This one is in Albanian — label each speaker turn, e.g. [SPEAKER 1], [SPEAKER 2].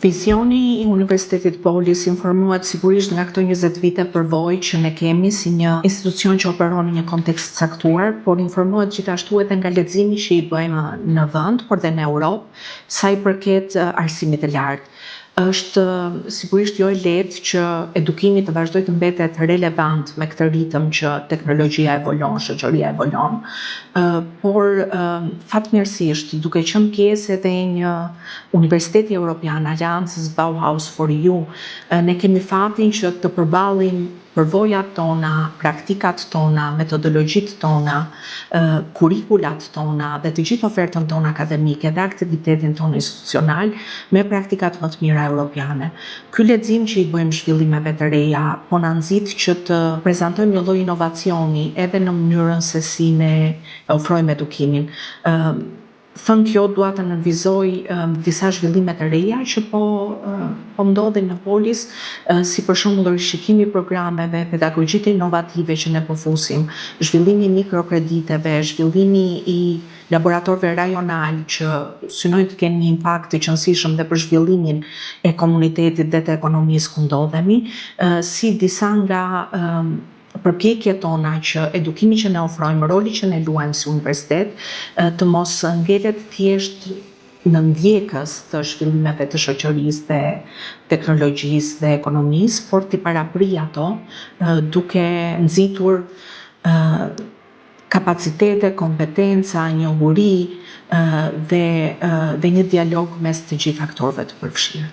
[SPEAKER 1] Visioni i Universitetit Polis informohet sigurisht nga këto 20 vite përvojë që ne kemi si një institucion që operon në një kontekst caktuar, por informohet gjithashtu edhe nga leximi që i bëjmë në vend, por dhe në Europë, sa i përket arsimit të lartë. Është sigurisht jo e lehtë që edukimi të vazhdojë të mbetet relevant me këtë ritëm që teknologjia evolon, shoqëria evolon, por fatmirësisht, duke qenë pjesë edhe një Universiteti Evropian, Aleancës Bauhaus for You, ne kemi fatin që të përballim përvojat tona, praktikat tona, metodologjitë tona, kurikulat tona dhe të gjithë ofertën tonë akademike dhe aktivitetin tonë institucional me praktikat më të mira europiane. Ky lexim që i bëjmë zhvillimeve të reja po na nxit që të prezantojmë një lloj inovacioni edhe në mënyrën se si ne ofrojmë edukimin. Thënë kjo, dua të nënvizoj disa zhvillime të reja që po ndodhin në Polis, si për shembull rishikimi i programeve, pedagogjitë inovative që ne po fusim, zhvillimi i mikrokrediteve, zhvillimi i laboratorëve rajonal që synojnë të kenë një impakt të qëndrueshëm dhe për zhvillimin e komunitetit dhe të ekonomisë ku ndodhemi, si disa nga përpjekjet tona që edukimi që ne ofrojmë, roli që ne luajmë si universitet, të mos ngelet thjesht në ndjekës të zhvillimeve të shoqërisë dhe teknologjisë dhe ekonomisë, por t'i paraprijë ato duke nxitur kapacitete, kompetenca, njohuri dhe një dialog mes të gjithë aktorëve të përfshirë.